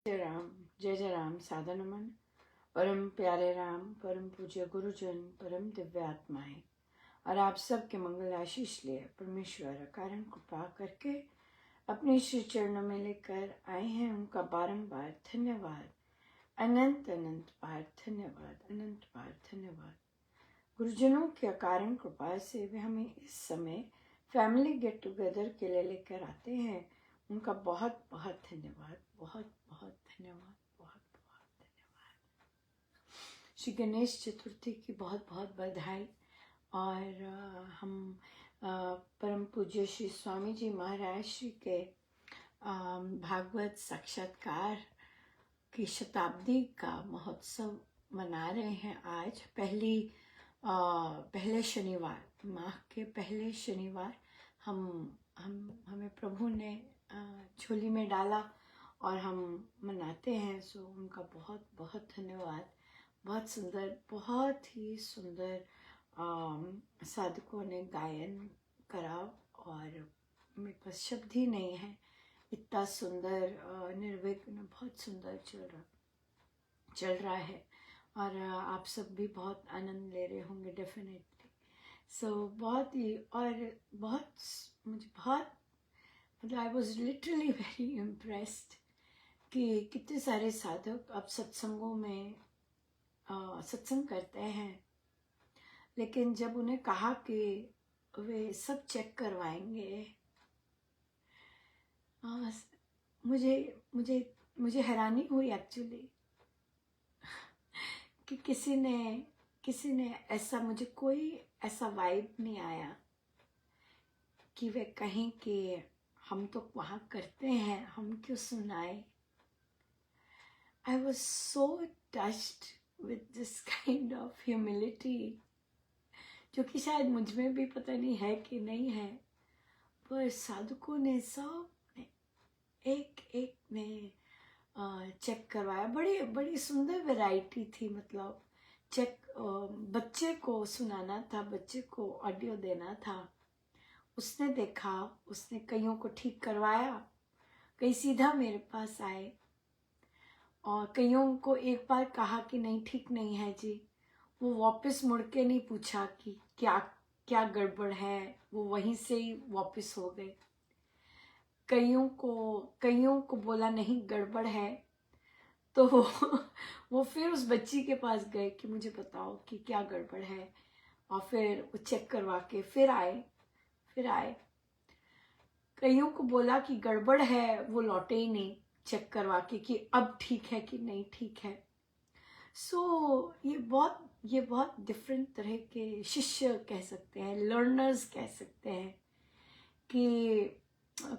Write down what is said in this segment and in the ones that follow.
जय जय राम। साधा नमन। परम प्यारे राम, परम पूज्य गुरुजन, परम दिव्य आत्माएं और आप सब के मंगल आशीष लिए परमेश्वर कारण कृपा करके अपने श्री चरणों में लेकर आए हैं। उनका बारंबार धन्यवाद, अनंत अनंत बार धन्यवाद, अनंत बार धन्यवाद। गुरुजनों के अकारण कृपा से वे हमें इस समय फैमिली गेट टुगेदर के लिए लेकर आते हैं। उनका बहुत बहुत धन्यवाद, बहुत बहुत धन्यवाद, बहुत बहुत धन्यवाद। श्री गणेश चतुर्थी की बहुत बहुत बधाई। और हम परम पूज्य श्री स्वामी जी महाराज श्री के भागवत साक्षात्कार की शताब्दी का महोत्सव मना रहे हैं। आज पहले शनिवार, माह के पहले शनिवार हमें प्रभु ने झोली में डाला और हम मनाते हैं। सो उनका बहुत बहुत धन्यवाद। बहुत सुंदर, बहुत ही सुंदर साधकों ने गायन करा और मेरे पास शब्द ही नहीं है। इतना सुंदर निर्विघ्न बहुत सुंदर चल रहा है और आप सब भी बहुत आनंद ले रहे होंगे डेफिनेटली। सो बहुत ही और बहुत मुझे बहुत मतलब I was literally very impressed कि कितने सारे साधक अब सत्संगों में सत्संग करते हैं, लेकिन जब उन्हें कहा कि वे सब चेक करवाएंगे, मुझे हैरानी हुई एक्चुअली कि किसी ने ऐसा, मुझे कोई ऐसा वाइब नहीं आया कि वे कहें कि हम तो वहाँ करते हैं, हम क्यों सुनाए। I was so touched with this kind of humility, जो कि शायद मुझ में भी पता नहीं है कि नहीं है, पर साधकों ने सब ने एक ने चेक करवाया। बड़ी सुंदर वैरायटी थी। मतलब चेक बच्चे को सुनाना था, बच्चे को ऑडियो देना था। उसने देखा, उसने कईयों को ठीक करवाया, कई सीधा मेरे पास आए और कईयों को एक बार कहा कि नहीं ठीक नहीं है जी, वो वापस मुड़ के नहीं पूछा कि क्या क्या गड़बड़ है, वो वहीं से ही वापस हो गए। कईयों को बोला नहीं गड़बड़ है, तो वो फिर उस बच्ची के पास गए कि मुझे बताओ कि क्या गड़बड़ है, और फिर वो चेक करवा के फिर आए। कईयों को बोला कि गड़बड़ है, वो लौटे ही नहीं चेक करवा के कि अब ठीक है कि नहीं ठीक है। सो ये बहुत डिफरेंट तरह के शिष्य कह सकते हैं, लर्नर्स कह सकते हैं कि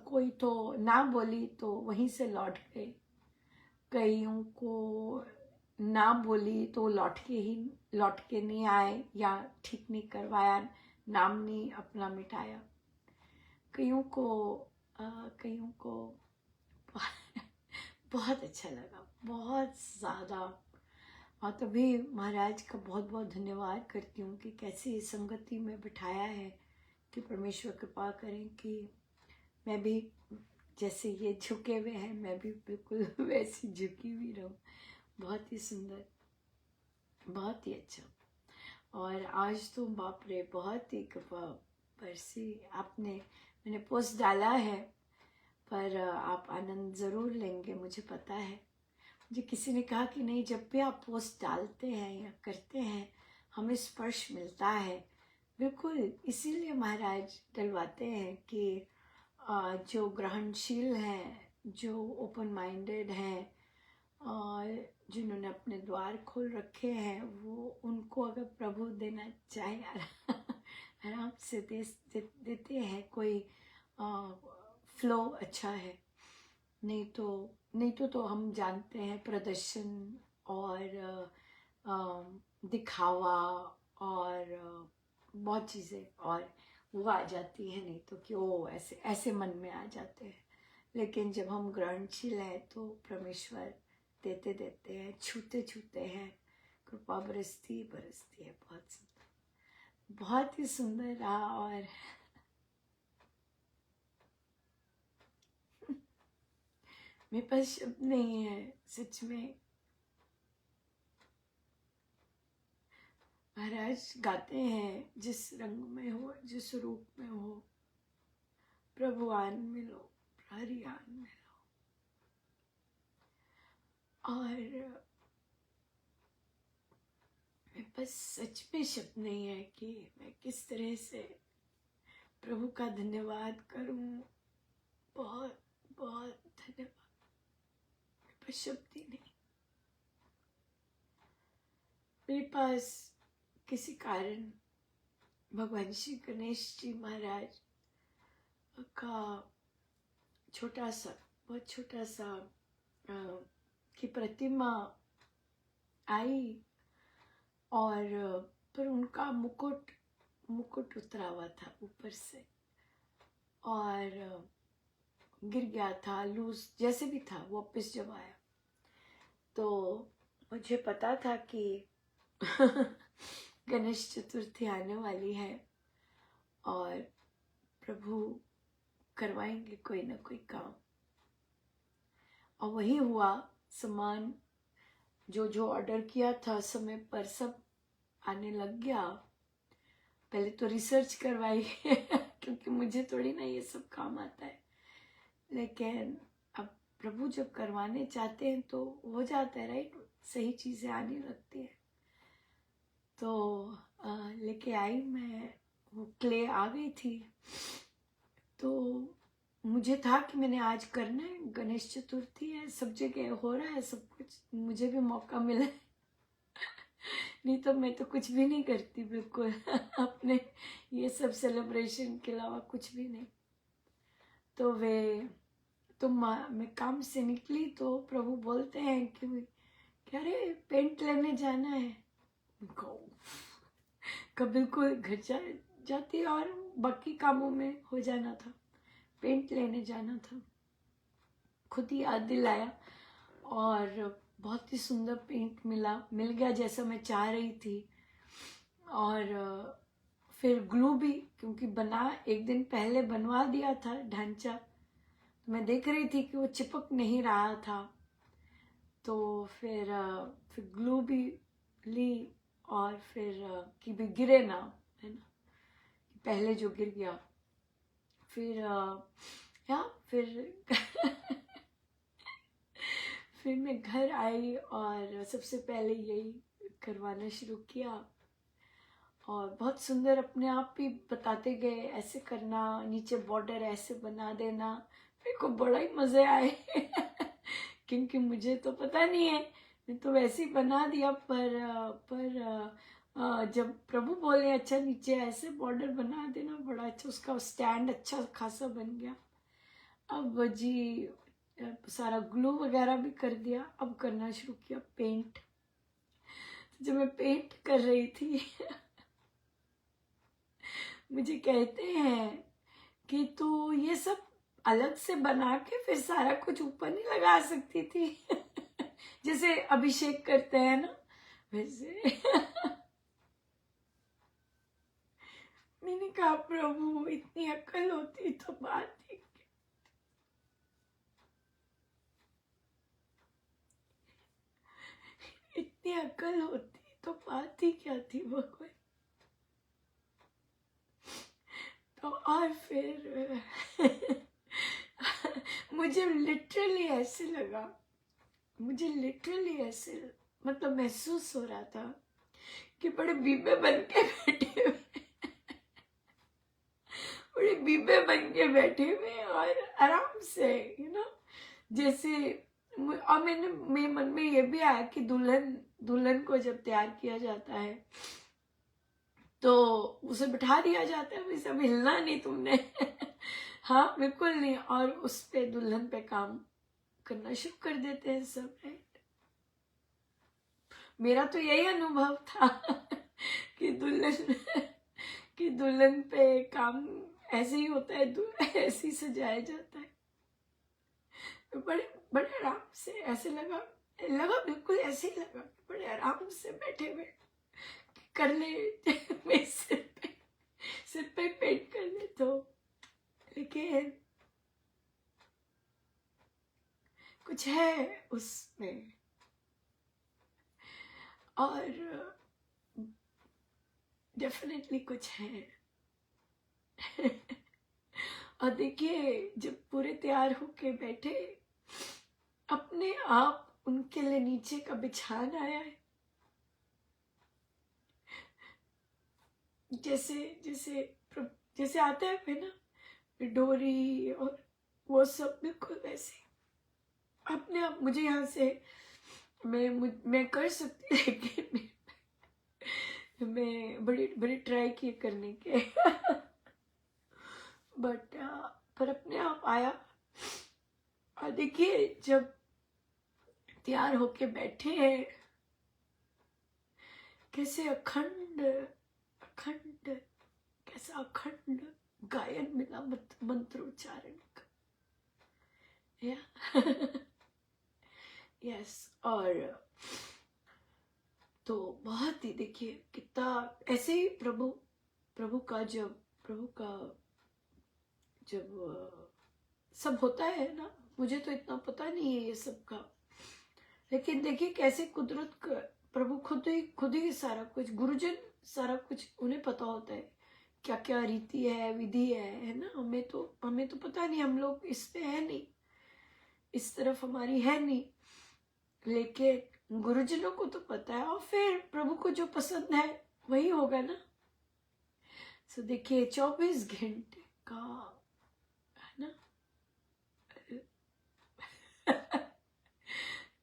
कोई तो ना बोली तो वहीं से लौट गए, कईयों को ना बोली तो लौट के नहीं आए या ठीक नहीं करवाया, नाम नहीं अपना मिटाया। कईयों को बहुत अच्छा लगा, बहुत ज़्यादा। और तभी महाराज का बहुत बहुत धन्यवाद करती हूँ कि कैसी संगति में बिठाया है, कि परमेश्वर कृपा करें कि मैं भी जैसे ये झुके हुए हैं, मैं भी बिल्कुल वैसी झुकी हुई रहूँ। बहुत ही सुंदर, बहुत ही अच्छा। और आज तो बाप रे बहुत ही कृपा बरसी। मैंने पोस्ट डाला है, पर आप आनंद ज़रूर लेंगे, मुझे पता है। मुझे किसी ने कहा कि नहीं, जब भी आप पोस्ट डालते हैं या करते हैं हमें स्पर्श मिलता है। बिल्कुल इसीलिए महाराज डलवाते हैं कि जो ग्रहणशील हैं, जो ओपन माइंडेड हैं और जिन्होंने अपने द्वार खोल रखे हैं, वो उनको अगर प्रभु देना चाहे आराम से देते हैं। कोई फ्लो अच्छा है, नहीं तो हम जानते हैं प्रदर्शन और दिखावा और बहुत चीज़ें और वो आ जाती है, नहीं तो क्यों ऐसे मन में आ जाते हैं। लेकिन जब हम ग्रहणशील है तो परमेश्वर देते हैं, छूते हैं, कृपा बरसती है। बहुत ही सुंदर रहा। और मेरे पास शब्द नहीं है सच में। महाराज गाते हैं, जिस रंग में हो, जिस रूप में हो, प्रभु आन मिलो, प्रहरी आन मिलो। और मेरे पास सच में शब्द नहीं है कि मैं किस तरह से प्रभु का धन्यवाद करूं। बहुत बहुत धन्यवाद। मेरे पास शब्द ही नहीं। मेरे पास किसी कारण भगवान श्री गणेश जी महाराज का छोटा सा, बहुत छोटा सा की प्रतिमा आई, और पर उनका मुकुट उतरा हुआ था ऊपर से, और गिर गया था, लूज जैसे भी था। वापस जब आया तो मुझे पता था कि गणेश चतुर्थी आने वाली है और प्रभु करवाएंगे कोई ना कोई काम। और वही हुआ। सामान जो जो ऑर्डर किया था समय पर सब आने लग गया। पहले तो रिसर्च करवाई क्योंकि मुझे थोड़ी ना ये सब काम आता है, लेकिन अब प्रभु जब करवाने चाहते हैं तो हो जाता है, राइट। सही चीजें आने लगती है। तो लेके आई मैं, वो क्ले आ गई थी। तो मुझे था कि मैंने आज करना है, गणेश चतुर्थी है, सब जगह हो रहा है सब कुछ, मुझे भी मौका मिला है। नहीं तो मैं तो कुछ भी नहीं करती बिल्कुल अपने ये सब सेलिब्रेशन के अलावा कुछ भी नहीं। तो मैं काम से निकली तो प्रभु बोलते हैं कि क्या रे, पेंट लेने जाना है। कब बिल्कुल घर जाती और बाकी कामों में हो जाना था, पेंट लेने जाना था। खुद ही याद दिलाया और बहुत ही सुंदर पेंट मिल गया जैसा मैं चाह रही थी। और फिर ग्लू भी, क्योंकि एक दिन पहले बनवा दिया था ढांचा, तो मैं देख रही थी कि वो चिपक नहीं रहा था। तो फिर ग्लू भी ली, और फिर कि भी गिरे ना, है ना, पहले जो गिर गया। फिर फिर मैं घर आई और सबसे पहले यही करवाना शुरू किया। और बहुत सुंदर अपने आप ही बताते गए, ऐसे करना, नीचे बॉर्डर ऐसे बना देना। मेरे को बड़ा ही मजे आए क्योंकि मुझे तो पता नहीं है, मैं तो वैसे ही बना दिया। पर जब प्रभु बोले अच्छा नीचे ऐसे बॉर्डर बना देना, बड़ा अच्छा, उसका स्टैंड अच्छा खासा बन गया। अब जी सारा ग्लू वगैरह भी कर दिया। अब करना शुरू किया पेंट। तो जब मैं पेंट कर रही थी मुझे कहते हैं कि तू ये सब अलग से बना के फिर सारा कुछ ऊपर नहीं लगा सकती थी जैसे अभिषेक करते हैं ना, वैसे मैंने कहा प्रभु इतनी अक्ल होती तो बात ही, इतनी अक्ल होती तो बात ही क्या थी भगवान। तो और फिर मुझे लिटरली ऐसे लगा, मतलब महसूस हो रहा था कि बड़े बीबे बन के बैठे हुए बड़े बीबे बन के बैठे हुए और आराम से, जैसे। और मेरे मन में ये भी आया कि दुल्हन को जब तैयार किया जाता है तो उसे बिठा दिया जाता है, वैसे हिलना नहीं तुमने हाँ बिल्कुल नहीं। और उस पे दुल्हन पे काम करना शुरू कर देते हैं सब, राइट। मेरा तो यही अनुभव था कि दुल्हन पे काम ऐसे ही होता है, ऐसे ही सजाया जाता है। तो बड़े बड़े आराम से ऐसे लगा बिल्कुल ऐसे ही लगा, बड़े आराम से बैठे हुए कर ले मेरे सिर पे पेंट कर ले। तो लेकिन कुछ है उसमें। और डेफिनेटली कुछ है। और देखिए जब पूरे तैयार होके बैठे, अपने आप उनके लिए नीचे का बिछान आया है। जैसे जैसे जैसे आता है ना डोरी और वो सब, बिल्कुल वैसे अपने आप। मुझे यहाँ से मैं कर सकती, लेकिन मैं बड़ी बड़ी ट्राई किए करने के बट पर अपने आप आया। और देखिए जब तैयार होके बैठे हैं, कैसे अखंड अखंड, कैसा अखंड गायन मिला मंत्रोच्चारण का। या यस। और तो बहुत ही देखिए कितना ऐसे ही प्रभु का जब सब होता है ना, मुझे तो इतना पता नहीं है ये सब का, लेकिन देखिए कैसे प्रभु खुद ही सारा कुछ, गुरुजन सारा कुछ उन्हें पता होता है क्या क्या रीति है, विधि है ना। हमें तो पता नहीं, हम लोग इस पे है नहीं, इस तरफ हमारी है नहीं, लेकिन गुरुजनों को तो पता है। और फिर प्रभु को जो पसंद है वही होगा ना। सो देखिए 24 घंटे का है ना।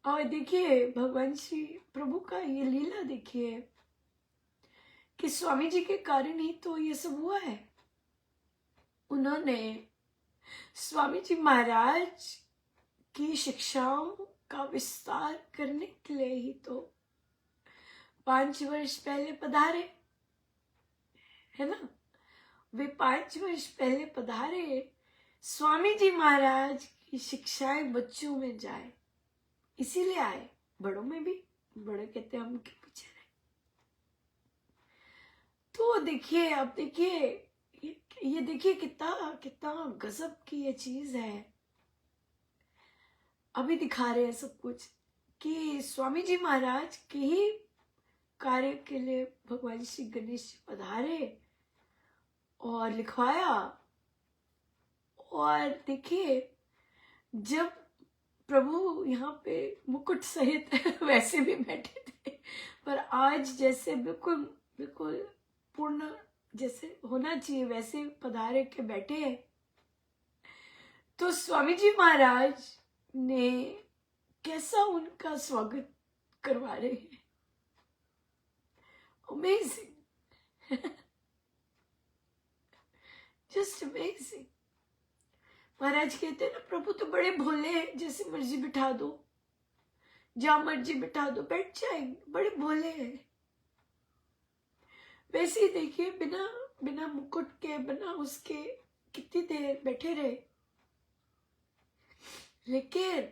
और देखिए भगवान श्री प्रभु का ये लीला देखिए कि स्वामी जी के कारण ही तो ये सब हुआ है। उन्होंने स्वामी जी महाराज की शिक्षाओं का विस्तार करने के लिए ही तो 5 वर्ष पहले पधारे, है ना। वे 5 वर्ष पहले पधारे, स्वामी जी महाराज की शिक्षाएं बच्चों में जाए, इसीलिए आए। बड़ों में भी, बड़े कहते हैं हम उनके पीछे रहे। तो देखिए अब देखिए ये देखिए कितना कितना गजब की ये चीज है। अभी दिखा रहे हैं सब कुछ कि स्वामी जी महाराज के ही कार्य के लिए भगवान श्री गणेश जी पधारे और लिखवाया। और देखिए जब प्रभु यहाँ पे मुकुट सहित वैसे भी बैठे थे, पर आज जैसे बिल्कुल बिल्कुल पूर्ण जैसे होना चाहिए वैसे पधारे के बैठे हैं। तो स्वामी जी महाराज ने कैसा उनका स्वागत करवा रहे हैं। Amazing, just amazing. महाराज कहते हैं ना प्रभु तो बड़े भोले हैं, जैसे मर्जी बिठा दो, जहां मर्जी बिठा दो बैठ जाएंगे, बड़े भोले हैं। वैसे ही देखिए बिना बिना मुकुट के, बिना उसके कितनी देर बैठे रहे, लेकिन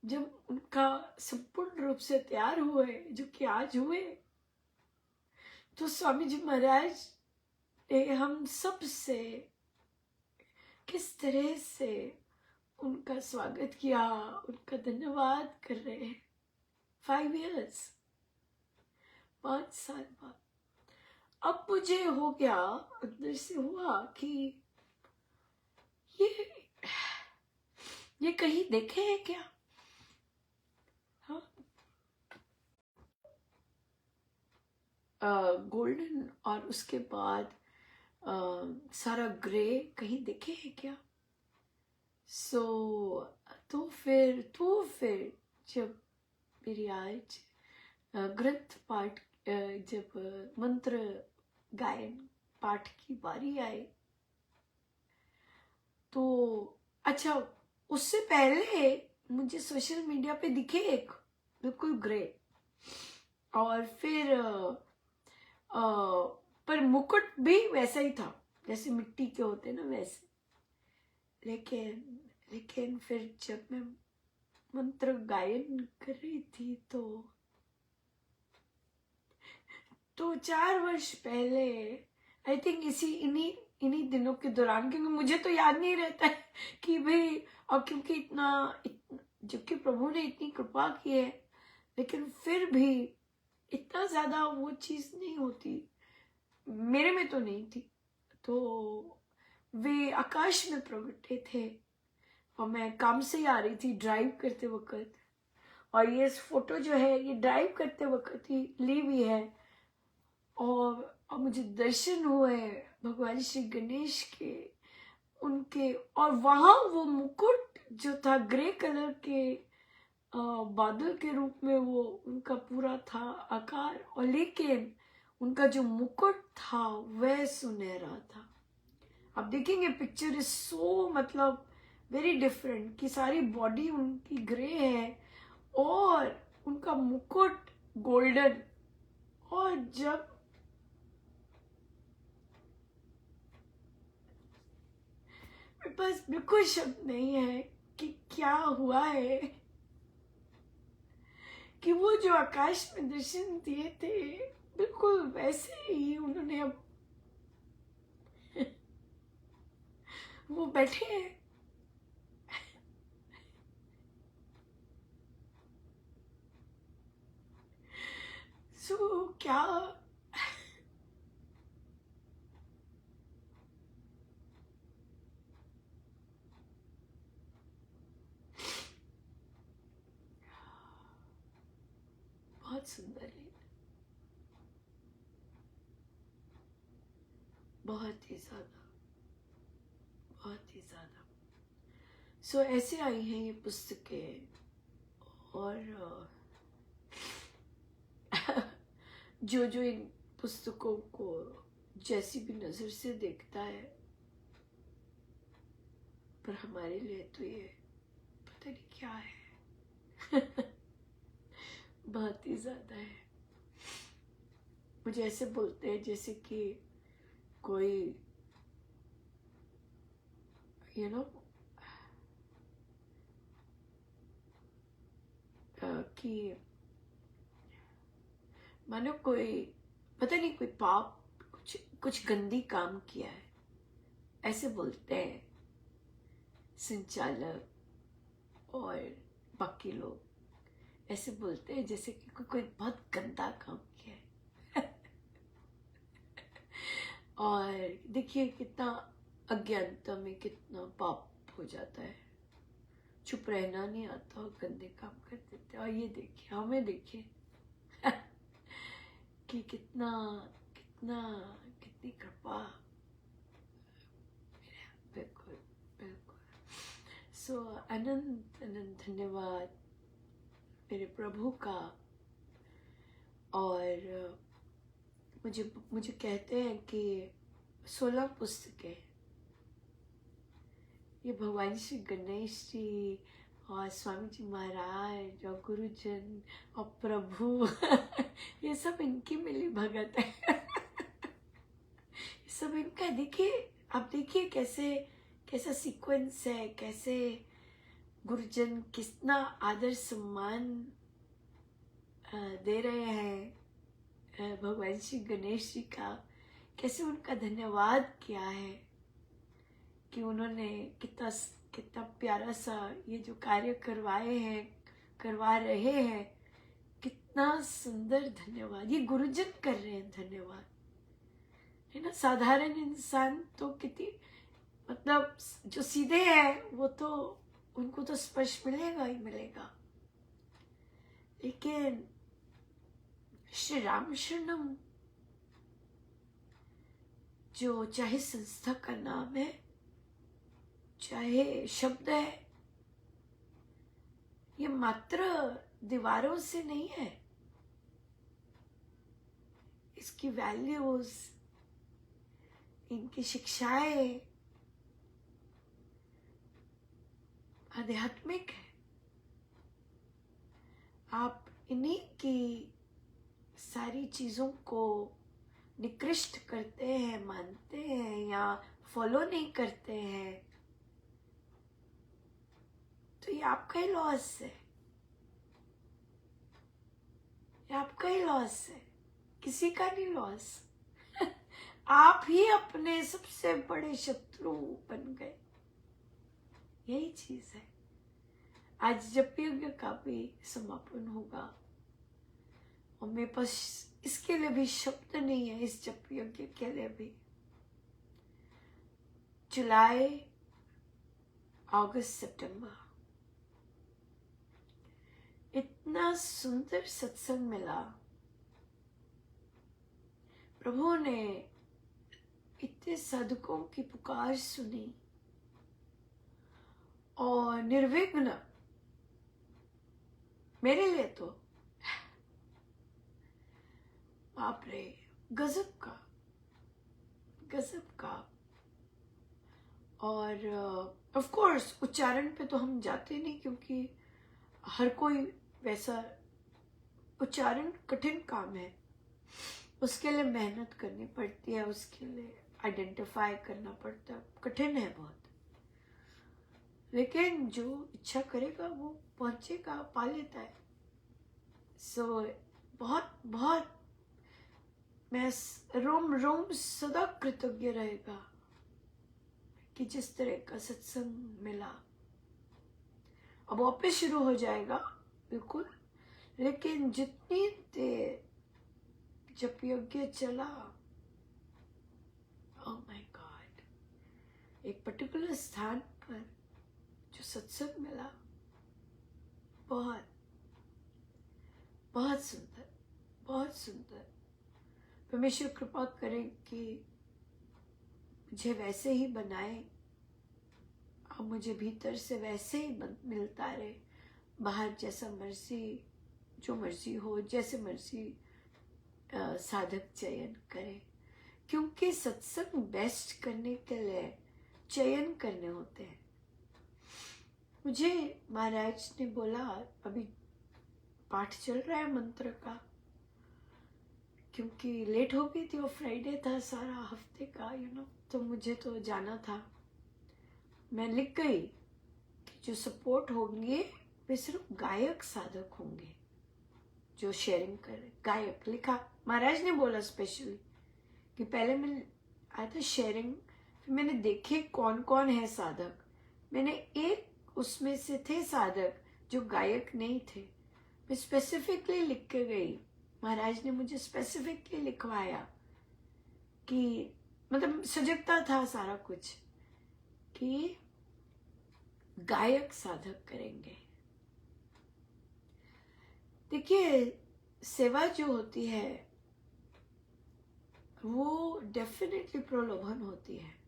जब उनका संपूर्ण रूप से तैयार हुए, जो कि आज हुए, तो स्वामी जी महाराज ने हम सब से किस तरह से उनका स्वागत किया, उनका धन्यवाद कर रहे हैं। 5 years, 5 साल बाद अब मुझे हो गया, अंदर से हुआ कि ये कहीं देखे हैं क्या? हाँ, गोल्डन और उसके बाद सारा ग्रे कहीं देखे हैं क्या? तो फिर जब मेरी आज ग्रंथ पाठ, जब मंत्र गायन पाठ की बारी आई, तो अच्छा उससे पहले मुझे सोशल मीडिया पे दिखे एक बिल्कुल ग्रे, और फिर पर मुकुट भी वैसा ही था जैसे मिट्टी के होते ना वैसे। लेकिन फिर जब मैं मंत्र गायन कर रही थी तो 4 वर्ष पहले, आई थिंक इन्हीं दिनों के दौरान, क्योंकि मुझे तो याद नहीं रहता है कि भाई, और क्योंकि इतना जबकि प्रभु ने इतनी कृपा की है, लेकिन फिर भी इतना ज्यादा वो चीज नहीं होती, मेरे में तो नहीं थी। तो वे आकाश में प्रगटे थे और मैं काम से ही आ रही थी ड्राइव करते वक्त, और ये फोटो जो है ये ड्राइव करते वक्त ही ली हुई है। और मुझे दर्शन हुए भगवान श्री गणेश के, उनके, और वहां वो मुकुट जो था ग्रे कलर के बादल के रूप में, वो उनका पूरा था आकार, और लेकिन उनका जो मुकुट था वह सुनहरा था। आप देखेंगे पिक्चर इज सो मतलब वेरी डिफरेंट, कि सारी बॉडी उनकी ग्रे है और उनका मुकुट गोल्डन। और जब मेरे पास बिल्कुल शब्द नहीं है कि क्या हुआ है, कि वो जो आकाश में दर्शन दिए थे बिल्कुल वैसे ही उन्होंने अब वो बैठे हैं। सो क्या बहुत सुंदर है, बहुत ही ज्यादा, बहुत ही ज्यादा। सो ऐसे आई हैं ये पुस्तकें, और जो जो इन पुस्तकों को जैसी भी नजर से देखता है, पर हमारे लिए तो ये पता नहीं क्या है। बहुत ही ज्यादा है। मुझे ऐसे बोलते हैं जैसे कि कोई यू नो कि मानो कोई पता नहीं कोई पाप, कुछ कुछ गंदी काम किया है, ऐसे बोलते हैं संचालक और बाकी लोग, ऐसे बोलते हैं जैसे कि कोई बहुत गंदा काम किया है। और देखिए कितना अज्ञानता में कितना पाप हो जाता है, चुप रहना नहीं आता और गंदे काम कर देते। और ये देखिए, हमें देखिए कि कितना कितना कितनी कृपा। बिल्कुल बिल्कुल। सो अनंत अनंत धन्यवाद मेरे प्रभु का। और मुझे मुझे कहते हैं कि 16 पुस्तकें, ये भगवान श्री गणेश जी और स्वामी जी महाराज और गुरुजन और प्रभु ये सब इनकी मिली भगत है। ये सब इनका, देखिए आप देखिए कैसे कैसा सीक्वेंस है, कैसे गुरुजन कितना आदर सम्मान दे रहे हैं भगवान श्री गणेश जी का, कैसे उनका धन्यवाद किया है कि उन्होंने कितना कितना प्यारा सा ये जो कार्य करवाए हैं, करवा रहे हैं, कितना सुंदर धन्यवाद ये गुरुजन कर रहे हैं। धन्यवाद है ना। साधारण इंसान तो कितनी मतलब जो सीधे हैं वो तो उनको तो स्पर्श मिलेगा ही मिलेगा, लेकिन श्री राम शरणम जो चाहे संस्था का नाम है, चाहे शब्द है, ये मात्र दीवारों से नहीं है। इसकी वैल्यूज, इनकी शिक्षाएं आध्यात्मिक है। आप इन्हीं की सारी चीजों को निकृष्ट करते हैं, मानते हैं या फॉलो नहीं करते हैं, तो ये आपका ही लॉस है, ये आपका ही लॉस है, किसी का नहीं लॉस। आप ही अपने सबसे बड़े शत्रु बन गए, यही चीज है। आज जप यज्ञ का भी समापन होगा और मेरे पास इसके लिए भी शब्द नहीं है, इस जप यज्ञ के लिए भी। जुलाई, अगस्त, सितंबर, इतना सुंदर सत्संग मिला। प्रभु ने इतने साधकों की पुकार सुनी और निर्विघ्न, मेरे लिए तो बाप रे, गजब का। और ऑफ कोर्स उच्चारण पे तो हम जाते नहीं, क्योंकि हर कोई वैसा, उच्चारण कठिन काम है, उसके लिए मेहनत करनी पड़ती है, उसके लिए आइडेंटिफाई करना पड़ता है, कठिन है बहुत। लेकिन जो इच्छा करेगा वो पहुंचेगा, पा लेता है। सो बहुत बहुत मैं रोम रोम सदा कृतज्ञ रहेगा कि जिस तरह का सत्संग मिला। अब वापस शुरू हो जाएगा बिल्कुल, लेकिन जितनी देर जप यज्ञ चला, ओह माय गॉड, एक पर्टिकुलर स्थान पर जो सत्संग मिला, बहुत बहुत सुंदर, बहुत सुंदर। परमेश्वर कृपा करें कि मुझे वैसे ही बनाए, और मुझे भीतर से वैसे ही मिलता रहे, बाहर जैसा मर्जी, जो मर्जी हो, जैसे मर्जी साधक चयन करे, क्योंकि सत्संग बेस्ट करने के लिए चयन करने होते हैं। मुझे महाराज ने बोला, अभी पाठ चल रहा है मंत्र का, क्योंकि लेट हो गई थी और फ्राइडे था सारा हफ्ते का, तो मुझे तो जाना था। मैं लिख गई कि जो सपोर्ट होंगे वे सिर्फ गायक साधक होंगे जो शेयरिंग करे। गायक लिखा, महाराज ने बोला स्पेशली कि पहले मैंने आया था शेयरिंग, फिर मैंने देखे कौन कौन है साधक, मैंने एक उसमें से थे साधक जो गायक नहीं थे, मैं स्पेसिफिकली लिख के गई। महाराज ने मुझे स्पेसिफिकली लिखवाया कि मतलब सजगता था सारा कुछ कि गायक साधक करेंगे। देखिए, सेवा जो होती है वो डेफिनेटली प्रलोभन होती है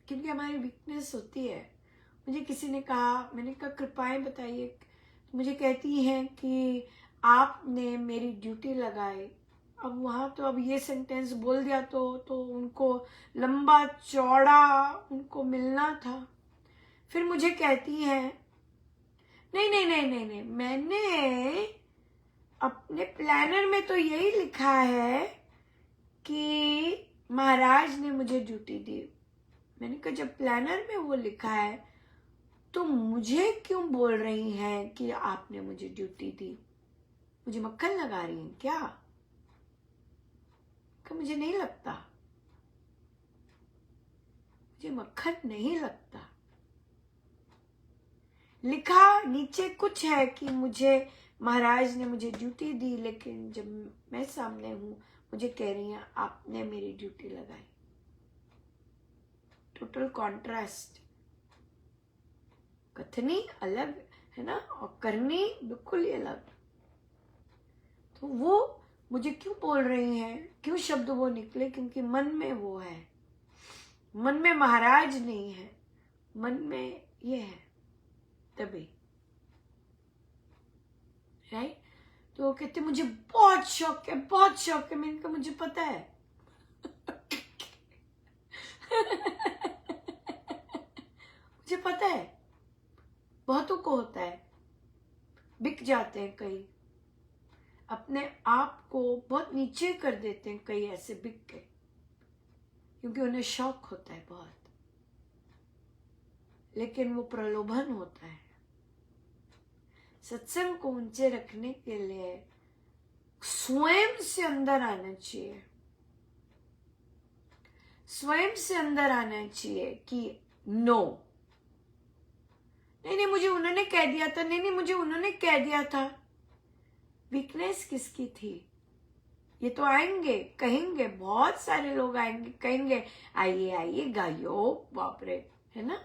क्योंकि हमारी वीकनेस होती है। मुझे किसी ने कहा, मैंने कहा कृपाएं बताइए, तो मुझे कहती हैं कि आपने मेरी ड्यूटी लगाई। अब वहाँ तो अब ये सेंटेंस बोल दिया तो उनको लंबा चौड़ा उनको मिलना था। फिर मुझे कहती हैं नहीं नहीं नहीं नहीं नहीं, मैंने अपने प्लानर में तो यही लिखा है कि महाराज ने मुझे ड्यूटी दी। मैंने कहा जब प्लानर में वो लिखा है तो मुझे क्यों बोल रही हैं कि आपने मुझे ड्यूटी दी? मुझे मक्खन लगा रही हैं क्या? कि मुझे नहीं लगता, मुझे मक्खन नहीं लगता। लिखा नीचे कुछ है कि मुझे महाराज ने मुझे ड्यूटी दी, लेकिन जब मैं सामने हूं मुझे कह रही हैं आपने मेरी ड्यूटी लगाई। Total contrast. कथनी अलग है ना और करनी बिल्कुल ही अलग। तो वो मुझे क्यों बोल रही हैं, क्यों शब्द वो निकले? क्योंकि मन में वो है, मन में महाराज नहीं है, मन में ये है, तभी राइट। तो वो कहते मुझे बहुत शौक है, बहुत शौक है। मैंने कहा मुझे पता है मुझे पता है, बहुतों को होता है, बिक जाते हैं कई, अपने आप को बहुत नीचे कर देते हैं कई ऐसे बिक के, क्योंकि उन्हें शौक होता है बहुत, लेकिन वो प्रलोभन होता है। सत्संग को ऊंचे रखने के लिए स्वयं से अंदर आना चाहिए, स्वयं से अंदर आना चाहिए कि नो, नहीं नहीं मुझे उन्होंने कह दिया था, नहीं नहीं मुझे उन्होंने कह दिया था। वीकनेस किसकी थी? ये तो आएंगे, कहेंगे, बहुत सारे लोग आएंगे, कहेंगे आइए आइए गाइयो, बाप रे, है ना,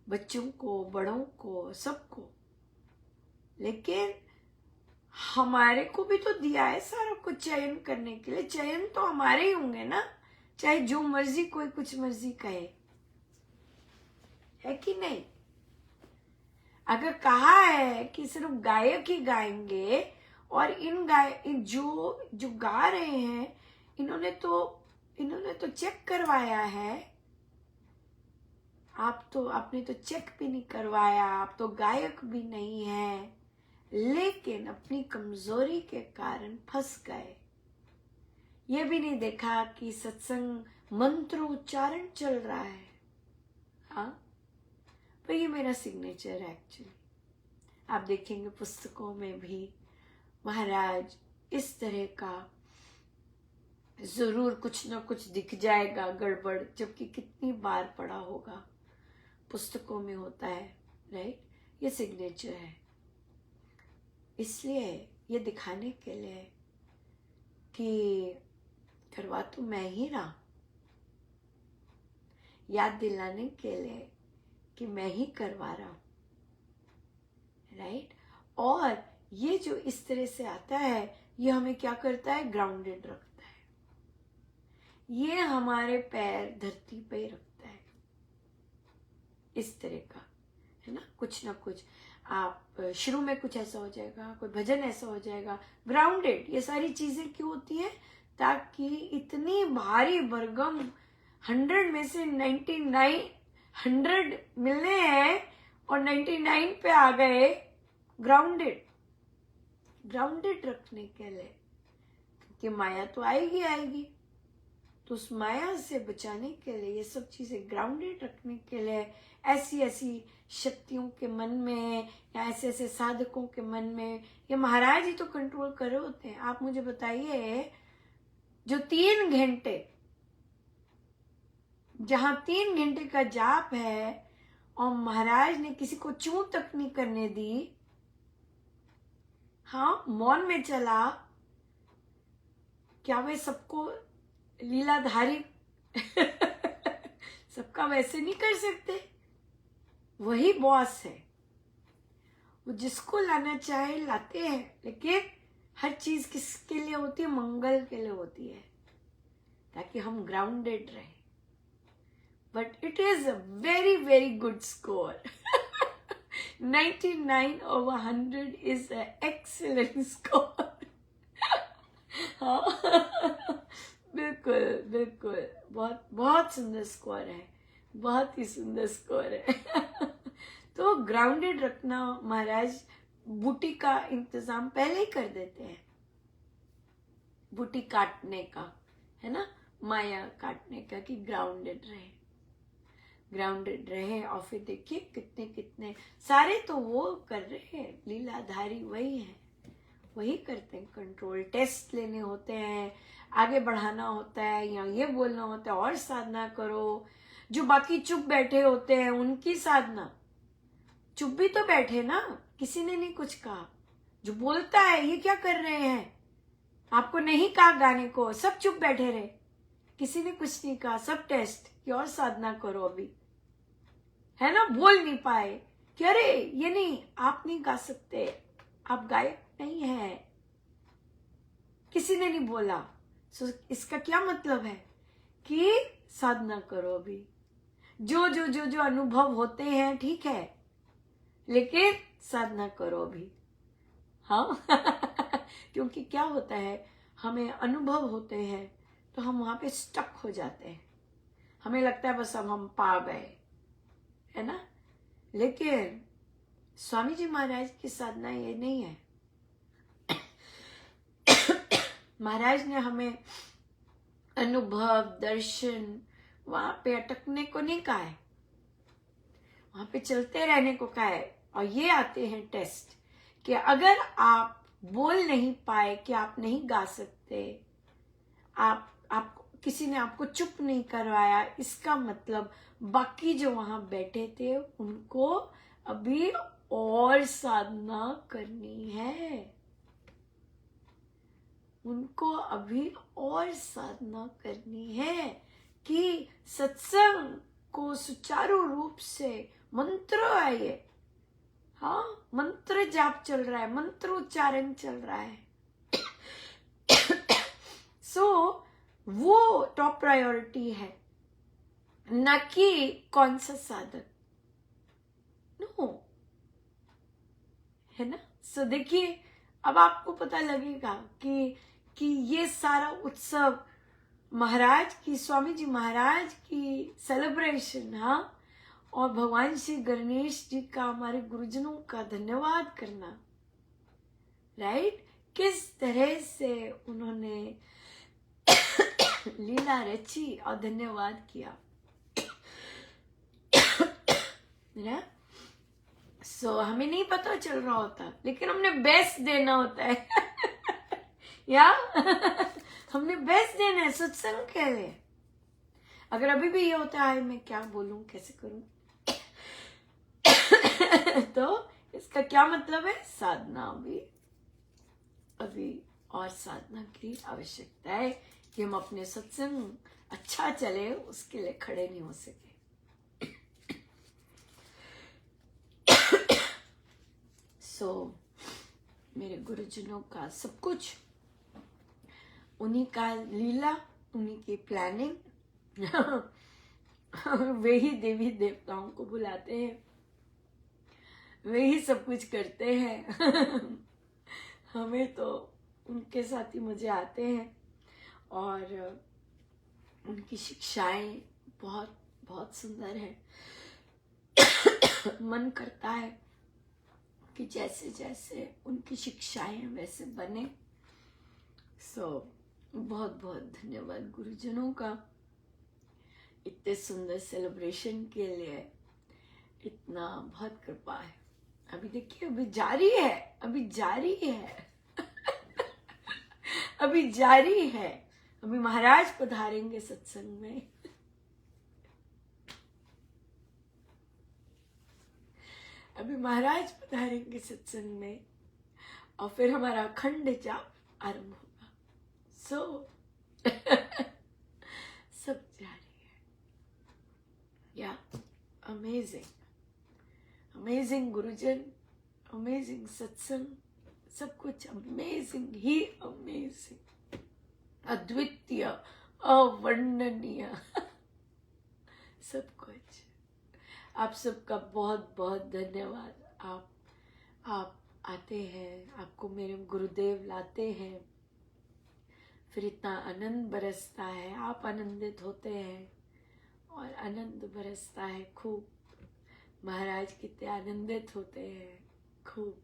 बच्चों को, बड़ों को, सबको। लेकिन हमारे को भी तो दिया है सारा कुछ चयन करने के लिए, चयन तो हमारे ही होंगे ना, चाहे जो मर्जी कोई कुछ मर्जी कहे, है कि नहीं? अगर कहा है कि सिर्फ गायक ही गाएंगे, और जो गा रहे हैं, इन्होंने तो चेक करवाया है। आपने तो चेक भी नहीं करवाया, आप तो गायक भी नहीं है, लेकिन अपनी कमजोरी के कारण फंस गए। ये भी नहीं देखा कि सत्संग मंत्रोच्चारण चल रहा है। हाँ, तो ये मेरा सिग्नेचर है एक्चुअली। आप देखेंगे पुस्तकों में भी महाराज इस तरह का जरूर कुछ ना कुछ दिख जाएगा गड़बड़, जबकि कितनी बार पढ़ा होगा, पुस्तकों में होता है, राइट? ये सिग्नेचर है। इसलिए ये दिखाने के लिए कि करवा तो मैं ही रहा, याद दिलाने के लिए कि मैं ही करवा रहा हूं, राइट? और ये जो इस तरह से आता है, ये हमें क्या करता है? ग्राउंडेड रखता है। ये हमारे पैर धरती पे रखता है, इस तरह का, है ना? कुछ ना कुछ आप शुरू में कुछ ऐसा हो जाएगा, कोई भजन ऐसा हो जाएगा, ग्राउंडेड। ये सारी चीजें क्यों होती है? ताकि इतनी भारी भरगम 100 में से 99 100 मिलने हैं और 99 पे आ गए, ग्राउंडेड रखने के लिए, क्योंकि माया तो आएगी आएगी, तो उस माया से बचाने के लिए, ये सब चीजें ग्राउंडेड रखने के लिए, ऐसी ऐसी शक्तियों के मन में या ऐसे ऐसे साधकों के मन में, ये महाराज ही तो कंट्रोल कर रहे होते हैं। आप मुझे बताइए, जो 3 घंटे, जहां 3 घंटे का जाप है और महाराज ने किसी को चूं तक नहीं करने दी, हाँ, मौन में चला, क्या वे सबको लीलाधारी सबका वैसे नहीं कर सकते? वही बॉस है, वो जिसको लाना चाहे लाते हैं, लेकिन हर चीज किसके लिए होती है? मंगल के लिए होती है, ताकि हम ग्राउंडेड रहे। But it is a very very good score 99/100 is a excellent score. बिल्कुल बिल्कुल, बहुत बहुत सुंदर स्कोर है, बहुत ही सुंदर स्कोर है। तो ग्राउंडेड रखना, महाराज बूटी का इंतजाम पहले ही कर देते हैं, बूटी काटने का, है ना, माया काटने का, कि ग्राउंडेड रहे। और फिर देखिए कितने कितने सारे तो वो कर रहे हैं, लीलाधारी वही है, वही करते हैं। कंट्रोल टेस्ट लेने होते हैं, आगे बढ़ाना होता है, या ये बोलना होता है और साधना करो। जो बाकी चुप बैठे होते हैं उनकी साधना, चुप भी तो बैठे ना, किसी ने नहीं कुछ कहा। जो बोलता है ये क्या कर रहे हैं, आपको नहीं कहा गाने को, सब चुप बैठे रहे, किसी ने कुछ नहीं कहा, सब टेस्ट कि और साधना करो अभी, है ना, बोल नहीं पाए कि अरे ये नहीं, आप नहीं गा सकते, आप गायक नहीं है, किसी ने नहीं बोला। सो इसका क्या मतलब है कि साधना करो अभी, जो जो जो जो अनुभव होते हैं ठीक है, लेकिन साधना करो अभी। हाँ क्योंकि क्या होता है, हमें अनुभव होते हैं तो हम वहां पे स्टक हो जाते हैं, हमें लगता है बस अब हम पा गए, है ना। लेकिन स्वामी जी महाराज की साधना ये नहीं है। महाराज ने हमें अनुभव, दर्शन, वहां पे अटकने को नहीं कहा है, वहां पे चलते रहने को कहा है। और ये आते हैं टेस्ट कि अगर आप बोल नहीं पाए, कि आप नहीं गा सकते, आप किसी ने आपको चुप नहीं करवाया, इसका मतलब बाकी जो वहां बैठे थे उनको अभी और साधना करनी है, उनको अभी और साधना करनी है कि सत्संग को सुचारू रूप से, मंत्र है ये, हाँ मंत्र जाप चल रहा है, मंत्र उच्चारण चल रहा है। सो वो टॉप प्रायोरिटी है, न कि कौन सा साधन, नो, है ना। सो देखिए, अब आपको पता लगेगा कि ये सारा उत्सव महाराज की, स्वामी जी महाराज की सेलिब्रेशन, हाँ, और भगवान श्री गणेश जी का, हमारे गुरुजनों का धन्यवाद करना, राइट, किस तरह से उन्होंने लीला रची और धन्यवाद किया, ना। सो हमें नहीं पता चल रहा होता, लेकिन हमने बेस्ट देना होता है। या हमने बेस्ट देना है सत्संग के लिए। अगर अभी भी ये होता है मैं क्या बोलूं, कैसे करूं, तो इसका क्या मतलब है, साधना अभी और साधना की आवश्यकता है कि हम अपने सत्संग अच्छा चले, उसके लिए खड़े नहीं हो सके। मेरे गुरुजनों का सब कुछ, उन्हीं का लीला, उन्हीं की प्लानिंग। वे ही देवी देवताओं को बुलाते हैं, वे ही सब कुछ करते हैं। हमें तो उनके साथ ही मजे आते हैं, और उनकी शिक्षाएं बहुत बहुत सुंदर है। मन करता है कि जैसे जैसे उनकी शिक्षाएं वैसे बने। बहुत बहुत धन्यवाद गुरुजनों का इतने सुंदर सेलिब्रेशन के लिए, इतना बहुत कृपा है। अभी देखिए, अभी जारी है, अभी जारी है। अभी जारी है, अभी महाराज पधारेंगे सत्संग में। अभी महाराज पधारेंगे सत्संग में, और फिर हमारा अखंड जाप आरंभ होगा। सब जारी है। या अमेजिंग, अमेजिंग गुरुजन, अमेजिंग सत्संग, सब कुछ अमेजिंग ही अमेजिंग, अद्वितीय, अवर्णनीय। सब कुछ। आप सबका बहुत बहुत धन्यवाद। आप आते हैं, आपको मेरे गुरुदेव लाते हैं, फिर इतना आनंद बरसता है, आप आनंदित होते हैं और आनंद बरसता है खूब। महाराज कितने आनंदित होते हैं खूब।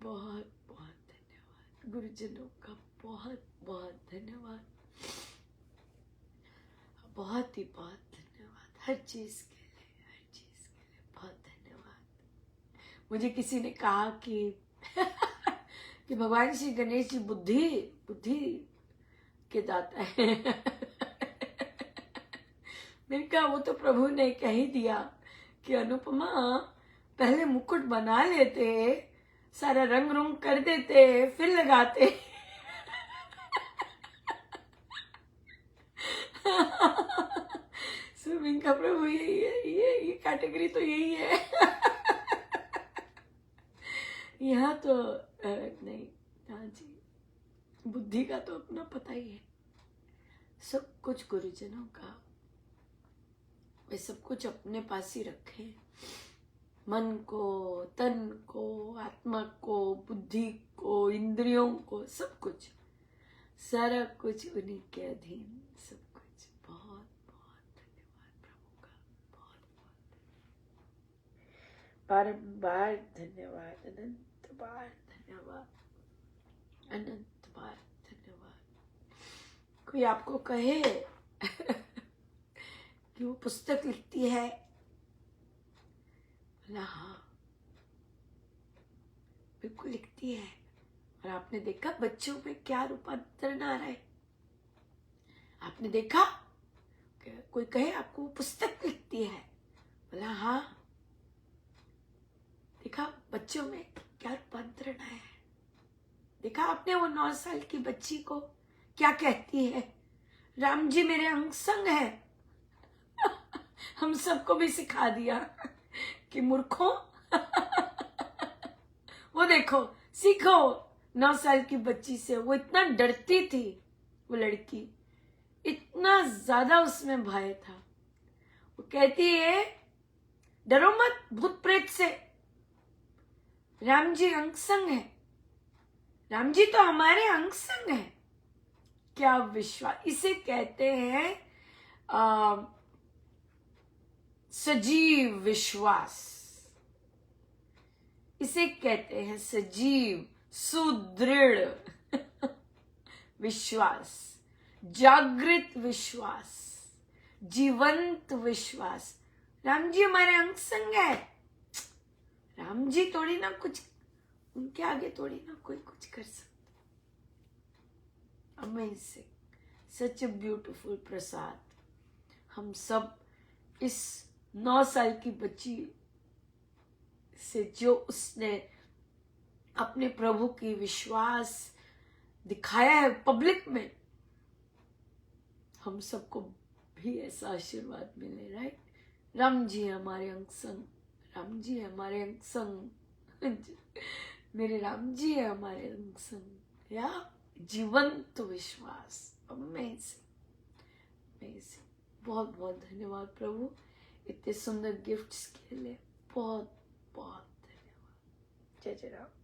बहुत बहुत धन्यवाद गुरुजनों का, बहुत बहुत धन्यवाद, बहुत ही बहुत धन्यवाद हर चीज के लिए बहुत धन्यवाद। मुझे किसी ने कहा कि कि भगवान श्री गणेश जी बुद्धि के दाता है। मैंने कहा वो तो प्रभु ने कह ही दिया कि अनुपमा पहले मुकुट बना लेते, सारा रंग रूंग कर देते, फिर लगाते। स्विमिंग का प्रभु यही है, ये कैटेगरी तो यही है। यहाँ तो नहीं, हाँ जी, बुद्धि का तो अपना पता ही है। सब कुछ गुरुजनों का, वे सब कुछ अपने पास ही रखे, मन को, तन को, आत्मा को, बुद्धि को, इंद्रियों को, सब कुछ, सारा कुछ उन्हीं के अधीन, सब कुछ। बहुत बहुत धन्यवाद प्रभु का, बहुत बहुत बारंबार धन्यवाद, अनंत बार धन्यवाद, अनंत बार धन्यवाद। कोई आपको कहे कि वो पुस्तक लिखती है, बोला हाँ बिल्कुल लिखती है। और आपने देखा बच्चों में क्या रूपांतरण आ रहा है, आपने देखा कोई कहे आपको वो पुस्तक लिखती है, बोला हाँ। देखा बच्चों में क्या रूपांतरण आया है। देखा आपने वो 9 साल की बच्ची को क्या कहती है, राम जी मेरे अंग संग है। हम सबको भी सिखा दिया कि मूर्खों वो देखो सीखो। 9 साल की बच्ची से वो इतना डरती थी, वो लड़की इतना ज्यादा उसमें भय था। वो कहती है डरो मत भूत प्रेत से, राम जी अंग संग है, राम जी तो हमारे अंग संग है। क्या विश्वास, इसे कहते हैं सजीव विश्वास, इसे कहते हैं सजीव सुदृढ़ विश्वास, जागृत विश्वास, जीवंत विश्वास। राम जी हमारे अंग संग है। राम जी थोड़ी ना कुछ, उनके आगे थोड़ी ना कोई कुछ कर सकता। अमेजिंग, सच ए ब्यूटीफुल प्रसाद। हम सब इस 9 साल की बच्ची से जो उसने अपने प्रभु की विश्वास दिखाया है पब्लिक में, हम सबको भी ऐसा आशीर्वाद मिले। राइट, राम जी हमारे अंग संग, राम जी हमारे अंग संग, मेरे राम जी है हमारे अंग संग। या जीवंत विश्वास। Amazing, amazing. बहुत बहुत धन्यवाद प्रभु इतने सुंदर गिफ्ट्स के लिए। बहुत बहुत धन्यवाद। जय जय राम।